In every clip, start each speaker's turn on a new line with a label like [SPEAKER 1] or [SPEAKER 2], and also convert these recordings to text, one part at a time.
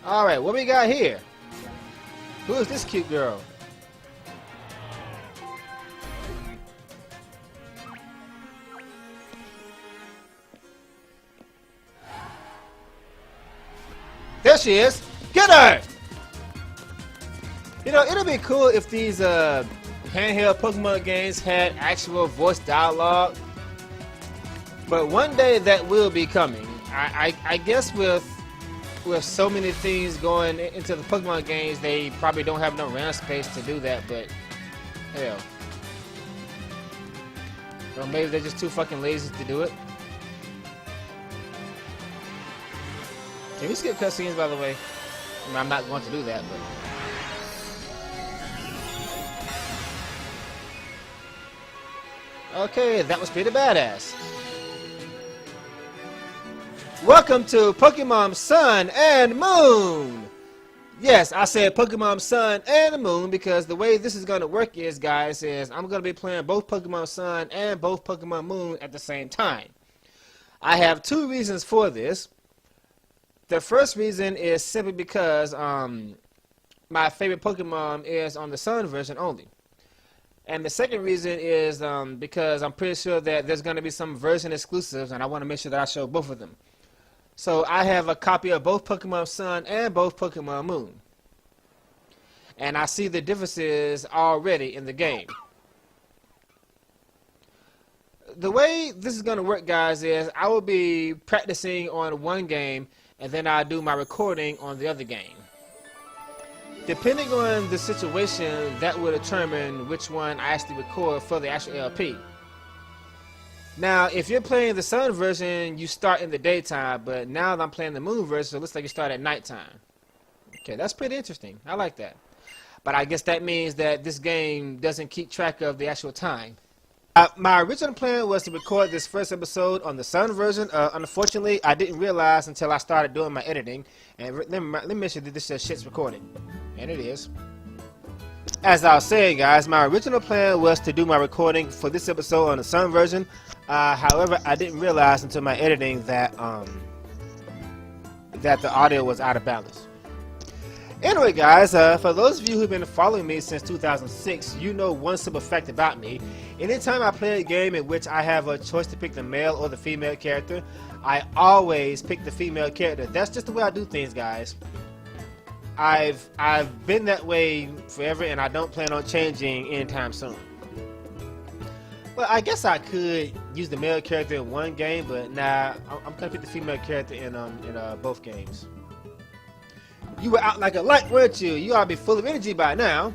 [SPEAKER 1] Alright, what we got here? Who is this cute girl? There she is! Get her! You know, it'll be cool if these handheld Pokemon games had actual voice dialogue. But one day that will be coming. I guess with so many things going into the Pokemon games, they probably don't have enough RAM space to do that, but hell. Or maybe they're just too fucking lazy to do it. Can we skip cutscenes, by the way? I mean, I'm not going to do that, but... Okay, that was pretty badass. Welcome to Pokemon Sun and Moon! Yes, I said Pokemon Sun and Moon because the way this is going to work is, guys, is I'm going to be playing both Pokemon Sun and both Pokemon Moon at the same time. I have two reasons for this. The first reason is simply because my favorite Pokemon is on the Sun version only. And the second reason is because I'm pretty sure that there's going to be some version exclusives, and I want to make sure that I show both of them. So I have a copy of both Pokemon Sun and both Pokemon Moon. And I see the differences already in the game. The way this is going to work, guys, is I will be practicing on one game, and then I'll do my recording on the other game. Depending on the situation, that will determine which one I actually record for the actual LP. Now, if you're playing the Sun version, you start in the daytime, but now that I'm playing the Moon version, it looks like you start at nighttime. Okay, that's pretty interesting. I like that. But I guess that means that this game doesn't keep track of the actual time. My original plan was to record this first episode on the Sun version. Unfortunately, I didn't realize until I started doing my editing. And let me make sure that this shit's recorded. And it is. As I was saying, guys, my original plan was to do my recording for this episode on the Sun version. However, I didn't realize until my editing that the audio was out of balance. Anyway, guys, for those of you who've been following me since 2006, you know one simple fact about me. Anytime I play a game in which I have a choice to pick the male or the female character, I always pick the female character. That's just the way I do things, guys. I've been that way forever, and I don't plan on changing anytime soon. Well, I guess I could use the male character in one game, but nah, I'm gonna pick the female character in both games. You were out like a light, weren't you? You ought to be full of energy by now.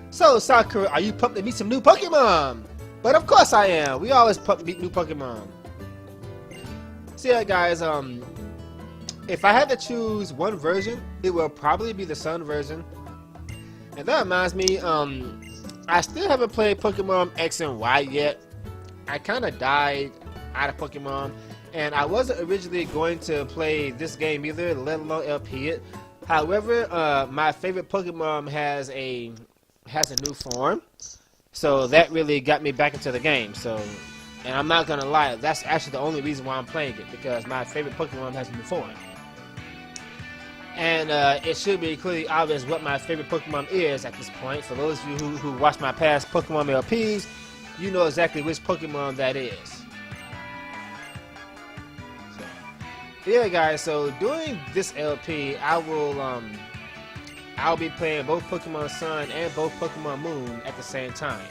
[SPEAKER 1] So, Sakura, are you pumped to meet some new Pokemon? But of course I am. We always pumped to meet new Pokemon. So yeah, guys, if I had to choose one version, it will probably be the Sun version. And that reminds me, I still haven't played Pokemon X and Y yet. I kind of died out of Pokemon, and I wasn't originally going to play this game either, let alone LP it. However, my favorite Pokemon has a new form, so that really got me back into the game. So, and I'm not gonna lie, that's actually the only reason why I'm playing it, because my favorite Pokemon has a new form. And it should be clearly obvious what my favorite Pokemon is at this point. For those of you who watched my past Pokemon LPs, you know exactly which Pokemon that is. Yeah, guys, so during this LP, I'll be playing both Pokemon Sun and both Pokemon Moon at the same time.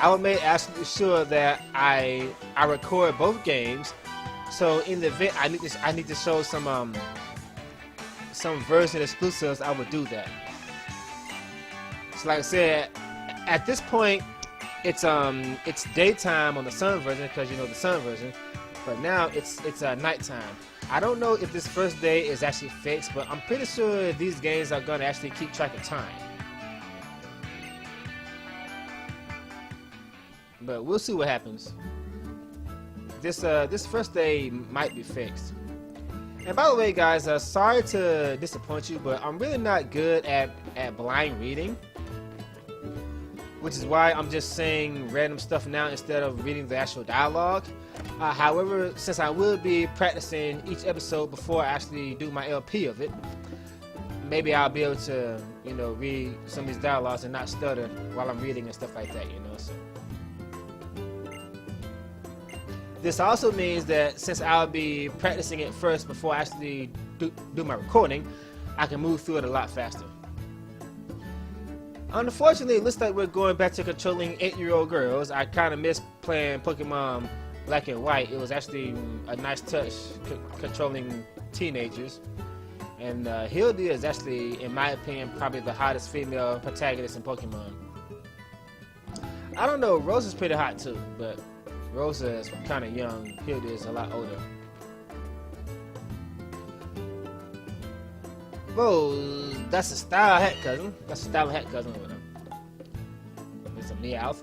[SPEAKER 1] I will make absolutely sure that I record both games. So in the event I need to show some version exclusives, I would do that. So like I said, at this point, it's daytime on the Sun version, because you know the Sun version, but now it's nighttime. I don't know if this first day is actually fixed, but I'm pretty sure these games are gonna actually keep track of time. But we'll see what happens. This first day might be fixed. And by the way, guys, sorry to disappoint you, but I'm really not good at blind reading. which is why I'm just saying random stuff now instead of reading the actual dialogue. However, since I will be practicing each episode before I actually do my LP of it, maybe I'll be able to, you know, read some of these dialogues and not stutter while I'm reading and stuff like that, you know. So this also means that since I'll be practicing it first before I actually do my recording, I can move through it a lot faster. Unfortunately, it looks like we're going back to controlling 8-year-old girls. I kind of miss playing Pokemon Black and White. It was actually a nice touch controlling teenagers. And Hildy is actually, in my opinion, probably the hottest female protagonist in Pokemon. I don't know, Rosa's pretty hot too, but Rosa is kind of young. Hildy is a lot older. Whoa, that's a style hat, cousin. That's a style hat, cousin. It's a Meowth.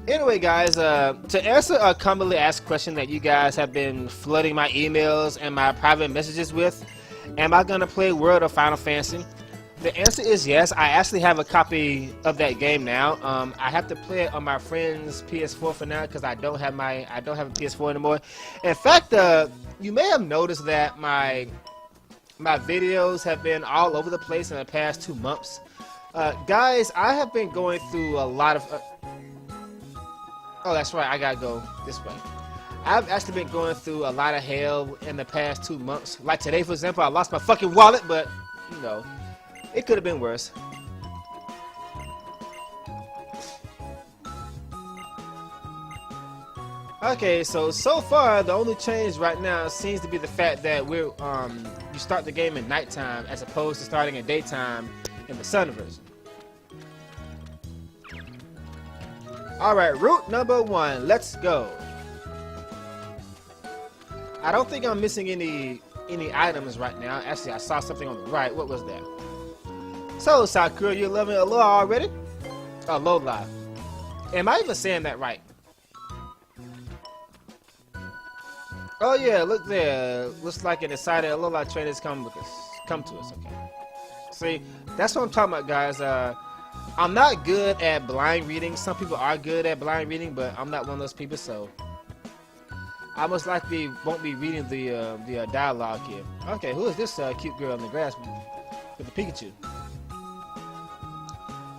[SPEAKER 1] Anyway, guys, to answer a commonly asked question that you guys have been flooding my emails and my private messages with, am I gonna play World of Final Fantasy? The answer is yes. I actually have a copy of that game now. I have to play it on my friend's PS4 for now because I don't have a PS4 anymore. In fact, you may have noticed that my videos have been all over the place in the past 2 months. Guys, I have been going through a lot of. Oh, that's right. I gotta go this way. I've actually been going through a lot of hell in the past 2 months. Like today, for example, I lost my fucking wallet, but you know. It could have been worse. Okay, so far the only change right now seems to be the fact that you start the game in nighttime as opposed to starting in daytime in the sun version. Alright, route number 1, let's go. I don't think I'm missing any items right now. Actually, I saw something on the right. What was that? So, Sakura, you're loving Alola already? Alola. Am I even saying that right? Oh yeah, look there. Looks like it decided Alola trainers come to us. Okay. See, that's what I'm talking about, guys. I'm not good at blind reading. Some people are good at blind reading, but I'm not one of those people, so I most likely won't be reading the dialogue here. Okay, who is this cute girl in the grass with the Pikachu?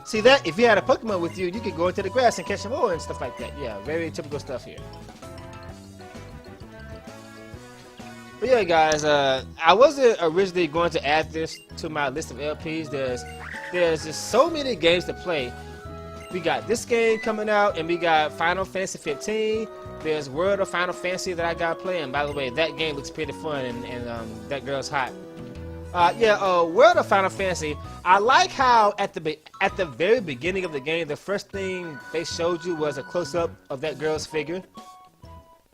[SPEAKER 1] See that? If you had a Pokemon with you, you could go into the grass and catch them all and stuff like that. Yeah, very typical stuff here. But yeah, guys, I wasn't originally going to add this to my list of LPs. There's just so many games to play. We got this game coming out, and we got Final Fantasy 15. There's World of Final Fantasy that I gotta play, and by the way, that game looks pretty fun, and that girl's hot. World of Final Fantasy. I like how at the very beginning of the game, the first thing they showed you was a close-up of that girl's figure.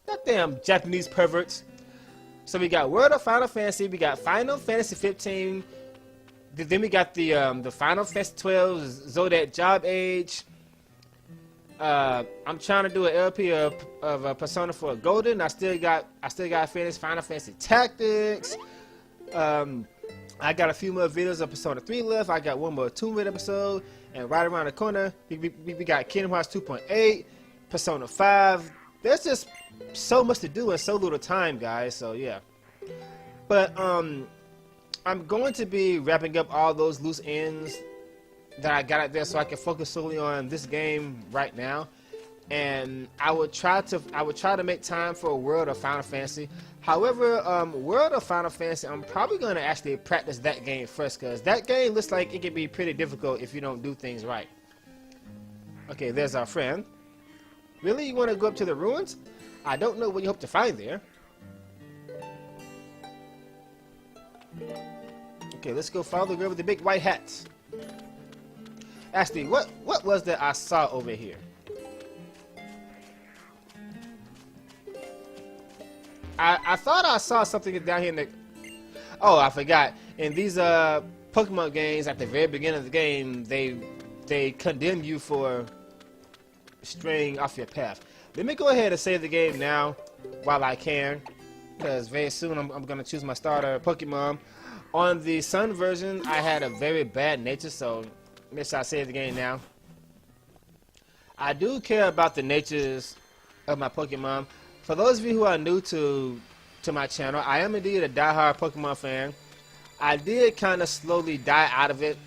[SPEAKER 1] That damn Japanese perverts. So we got World of Final Fantasy, we got Final Fantasy 15, then we got the Final Fantasy 12 Zodiac Job Age. I'm trying to do an LP of Persona 4 Golden. I still got to finish Final Fantasy Tactics. I got a few more videos of Persona 3 left. I got one more Tomb Raider episode, and right around the corner, we got Kingdom Hearts 2.8, Persona 5. There's just so much to do in so little time, guys. So yeah, but I'm going to be wrapping up all those loose ends that I got out there, so I can focus solely on this game right now. And I would try to make time for a World of Final Fantasy. However, World of Final Fantasy, I'm probably going to actually practice that game first, because that game looks like it can be pretty difficult if you don't do things right. Okay, there's our friend. Really, you want to go up to the ruins? I don't know what you hope to find there. Okay, let's go follow the girl with the big white hats. Actually, what was that I saw over here? I thought I saw something down here in the... Oh, I forgot. In these Pokemon games, at the very beginning of the game, they condemn you for straying off your path. Let me go ahead and save the game now while I can, because very soon I'm going to choose my starter Pokemon. On the Sun version, I had a very bad nature, so Make sure I save the game now. I do care about the natures of my Pokemon. For those of you who are new to my channel, I am indeed a diehard Pokemon fan. I did kind of slowly die out of it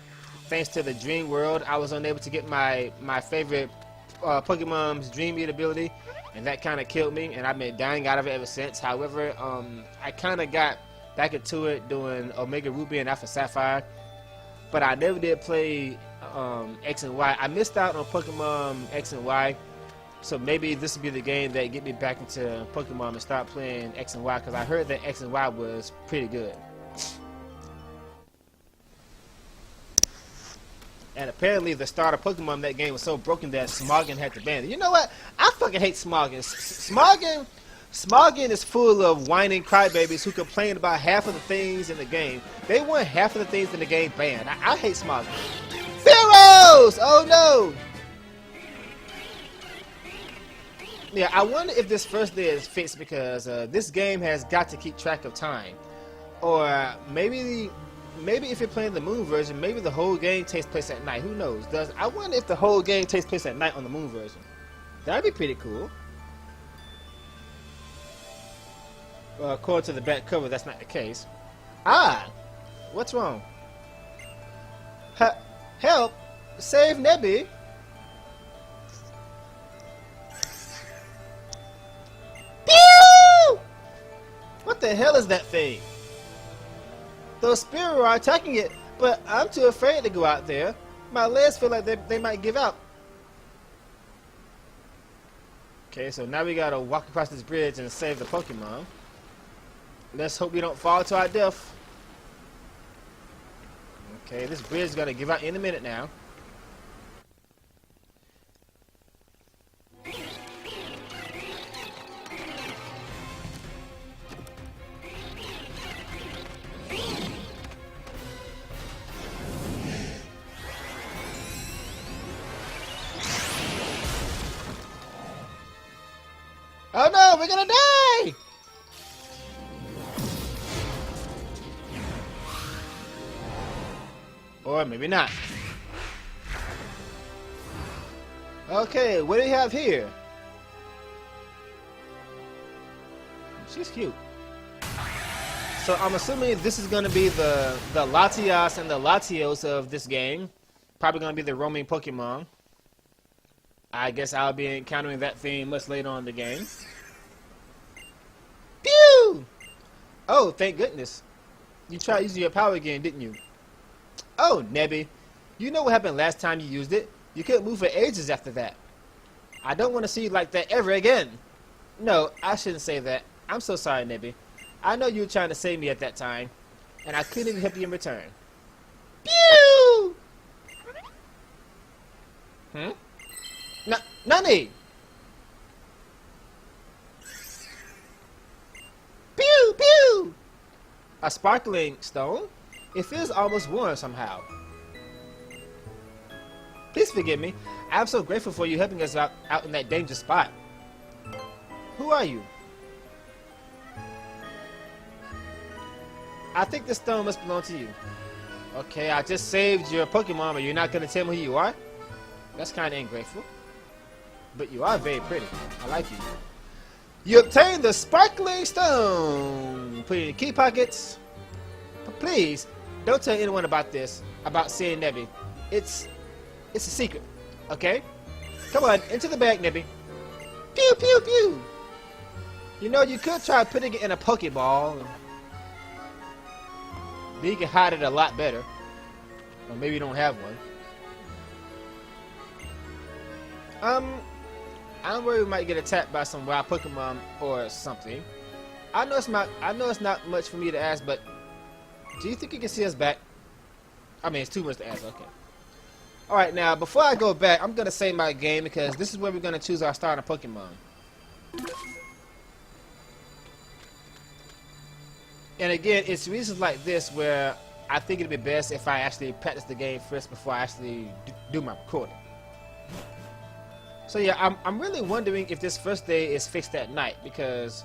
[SPEAKER 1] thanks to the Dream World. I was unable to get my favorite Pokemon's Dream Eat ability, and that kind of killed me, and I've been dying out of it ever since. However, I kind of got back into it doing Omega Ruby and Alpha Sapphire, but I never did play X and Y. I missed out on Pokemon X and Y, so maybe this will be the game that get me back into Pokemon and start playing X and Y, because I heard that X and Y was pretty good. And apparently the starter Pokemon in that game was so broken that Smoggin had to ban it. You know what? I fucking hate Smoggin. Smoggin is full of whining crybabies who complain about half of the things in the game. They want half of the things in the game banned. I hate Smoggin. Pharaohs! Oh no! Yeah, I wonder if this first day is fixed because this game has got to keep track of time. Or maybe if you're playing the Moon version, maybe the whole game takes place at night. Who knows? I wonder if the whole game takes place at night on the Moon version. That'd be pretty cool. Well, according to the back cover, that's not the case. Ah! What's wrong? Help! Save Nebby! Pew! What the hell is that thing? Those Spearow are attacking it, but I'm too afraid to go out there. My legs feel like they might give out. Okay, so now we gotta walk across this bridge and save the Pokemon. Let's hope we don't fall to our death. Okay, this bridge is gonna give out in a minute now. Oh no, we're gonna die! Or maybe not. Okay, what do we have here? She's cute. So I'm assuming this is gonna be the Latias and the Latios of this game. Probably gonna be the roaming Pokemon. I guess I'll be encountering that thing much later on in the game. Pew! Oh, thank goodness. You tried using your power again, didn't you? Oh, Nebby. You know what happened last time you used it? You couldn't move for ages after that. I don't want to see you like that ever again. No, I shouldn't say that. I'm so sorry, Nebby. I know you were trying to save me at that time, and I couldn't even help you in return. Pew! Nani! Pew! Pew! A sparkling stone? It feels almost warm somehow. Please forgive me. I'm so grateful for you helping us out in that dangerous spot. Who are you? I think this stone must belong to you. Okay, I just saved your Pokemon, but you're not going to tell me who you are? That's kind of ungrateful. But you are very pretty. I like you. You obtained the sparkling stone. Put it in your key pockets. But please, don't tell anyone about this, about seeing Nebby. It's a secret, okay? Come on, into the bag, Nebby. Pew, pew, pew. You know, you could try putting it in a Pokeball. Then you can hide it a lot better. Or maybe you don't have one. I'm worried we might get attacked by some wild Pokemon or something. I know it's not much for me to ask, but do you think you can see us back? I mean, it's too much to ask. Okay. All right, now before I go back, I'm gonna save my game because this is where we're gonna choose our starter Pokemon. And again, it's reasons like this where I think it'd be best if I actually practice the game first before I actually do my recording. So yeah, I'm really wondering if this first day is fixed at night, because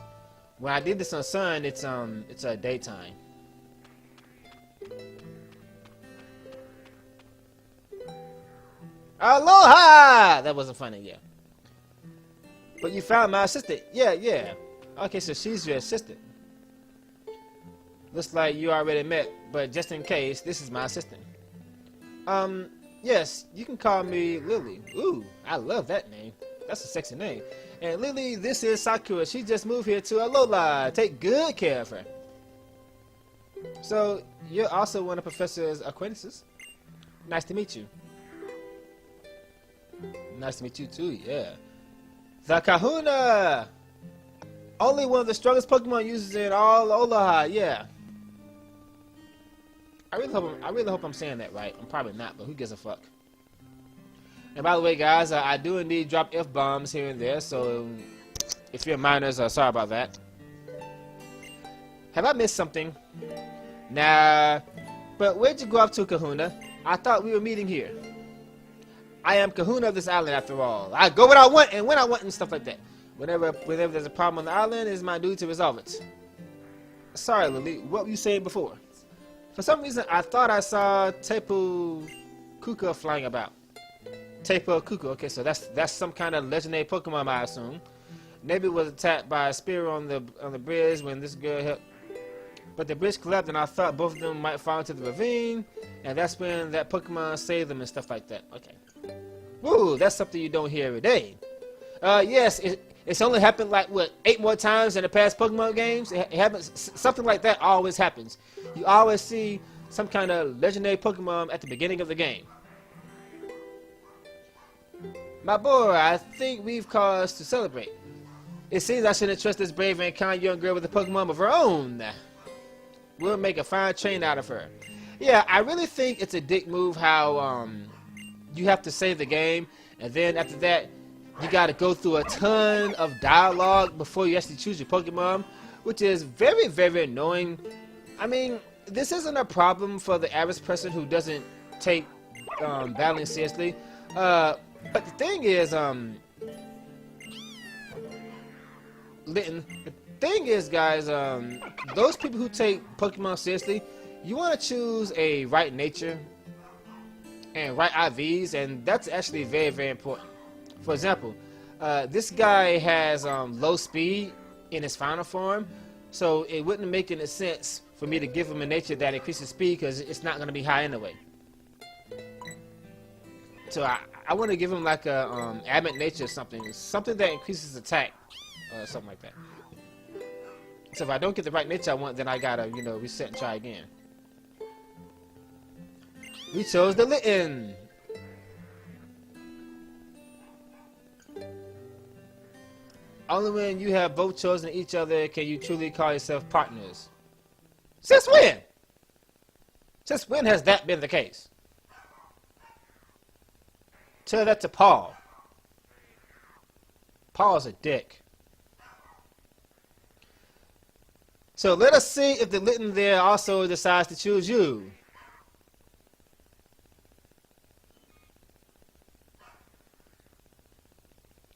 [SPEAKER 1] when I did this on Sun, it's a daytime. Aloha! That wasn't funny, yeah. But you found my assistant. Yeah, yeah. Okay, so she's your assistant. Looks like you already met, but just in case, this is my assistant. Yes, you can call me Lillie. Ooh, I love that name. That's a sexy name. And Lillie, this is Sakura. She just moved here to Alola. Take good care of her. So, you're also one of Professor's acquaintances. Nice to meet you. Nice to meet you too, yeah. The Kahuna! Only one of the strongest Pokemon users in all Aloha, yeah. I really hope I'm saying that right. I'm probably not, but who gives a fuck? And by the way, guys, I do indeed drop F-bombs here and there, so if you're minors, sorry about that. Have I missed something? Nah. But where'd you go up to, Kahuna? I thought we were meeting here. I am Kahuna of this island, after all. I go where I want and when I want and stuff like that. Whenever there's a problem on the island, it's my duty to resolve it. Sorry, Lillie. What were you saying before? For some reason, I thought I saw Tapu Kuka flying about. Tapu Kuka. Okay, so that's some kind of legendary Pokemon, I assume. Nebby was attacked by a spear on the bridge when this girl helped. But the bridge collapsed, and I thought both of them might fall into the ravine, and that's when that Pokemon saved them and stuff like that. Okay. Woo, that's something you don't hear every day. Yes, it's only happened like, what, 8 more times in the past Pokemon games? It happens, something like that always happens. You always see some kind of legendary Pokemon at the beginning of the game. My boy, I think we've cause to celebrate. It seems I shouldn't trust this brave and kind young girl with a Pokemon of her own. We'll make a fine train out of her. Yeah, I really think it's a dick move how you have to save the game, and then after that, you gotta go through a ton of dialogue before you actually choose your Pokemon, which is very, very annoying. I mean, this isn't a problem for the average person who doesn't take battling seriously. But the thing is, Litten, the thing is, guys, those people who take Pokemon seriously, you want to choose a right nature and right IVs, and that's actually very, very important. For example, this guy has low speed in his final form, so it wouldn't make any sense for me to give him a nature that increases speed because it's not going to be high anyway. So I want to give him like a adamant nature or something that increases attack, something like that. So if I don't get the right nature I want, then I gotta, you know, reset and try again. We chose the Litten. Only when you have both chosen each other can you truly call yourself partners. Since when? Since when has that been the case? Tell that to Paul. Paul's a dick. So let us see if the Litten there also decides to choose you.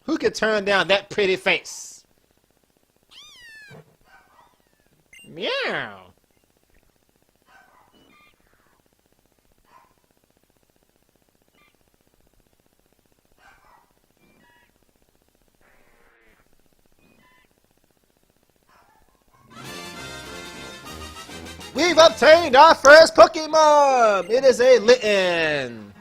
[SPEAKER 1] Who could turn down that pretty face? Meow. We've obtained our first Pokemon! It is a Litten!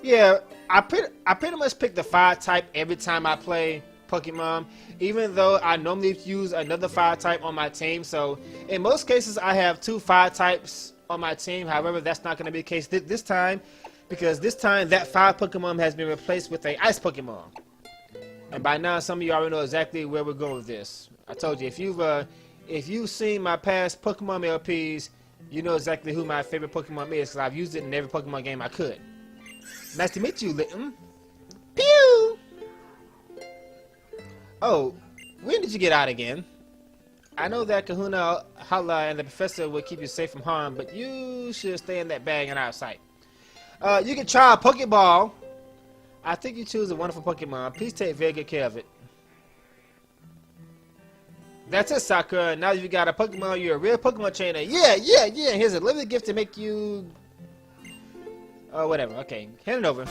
[SPEAKER 1] Yeah, I pretty much pick the fire type every time I play Pokemon, even though I normally use another fire type on my team. So in most cases I have 2 fire types on my team. However, that's not going to be the case this time, because this time that fire Pokemon has been replaced with a ice Pokemon. And by now some of you already know exactly where we're going with this. I told you, if you've seen my past Pokemon LPs, you know exactly who my favorite Pokemon is, because I've used it in every Pokemon game I could. Nice to meet you, Litten. Pew! Oh, when did you get out again? I know that Kahuna, Hala, and the professor will keep you safe from harm, but you should stay in that bag and out of sight. You can try a Pokeball. I think you choose a wonderful Pokemon. Please take very good care of it. That's it, Sakura. Now you got a Pokemon, you're a real Pokemon trainer. Yeah. Here's a lovely gift to make you Oh, whatever. Okay, hand it over.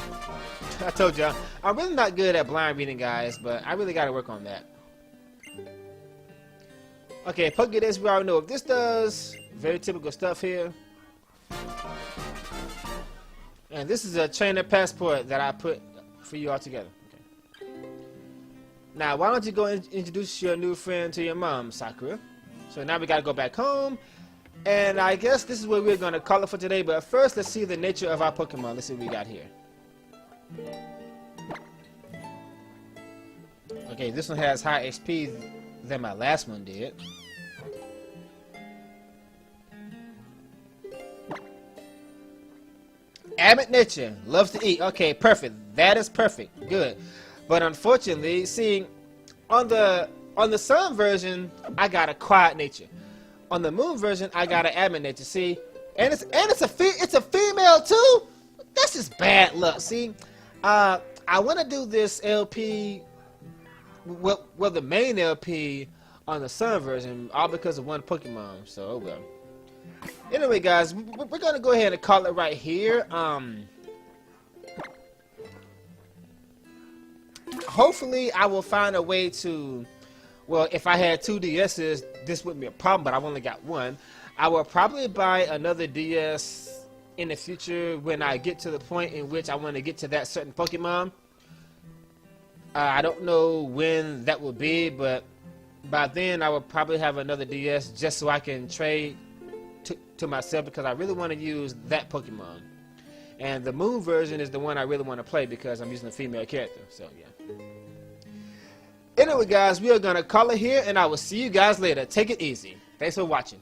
[SPEAKER 1] I told y'all, I'm really not good at blind reading, guys, but I really got to work on that. Okay, Pokédex, we already know what this does. Very typical stuff here. And this is a trainer passport that I put for you all together. Okay. Now, why don't you go introduce your new friend to your mom, Sakura? So now we got to go back home. And I guess this is where we're going to call it for today. But first, let's see the nature of our Pokemon. Let's see what we got here. Okay, this one has higher XP than my last one did. Avid nature, loves to eat. Okay, perfect. That is perfect. Good. But unfortunately, see, on the sun version, I got a quiet nature. On the moon version, I got an avid nature. See, and it's a female too. That's just bad luck. See, I want to do this LP, well, the main LP on the sun version, all because of one Pokemon. So, oh well. Anyway, guys, we're gonna go ahead and call it right here. Hopefully, I will find a way to. Well, if I had 2 DSs, this wouldn't be a problem. But I've only got one. I will probably buy another DS in the future when I get to the point in which I want to get to that certain Pokemon. I don't know when that will be, but by then I will probably have another DS just so I can trade to myself, because I really want to use that Pokemon. And the moon version is the one I really want to play because I'm using a female character. So yeah. Anyway, guys, we are gonna call it here, and I will see you guys later. Take it easy. Thanks for watching.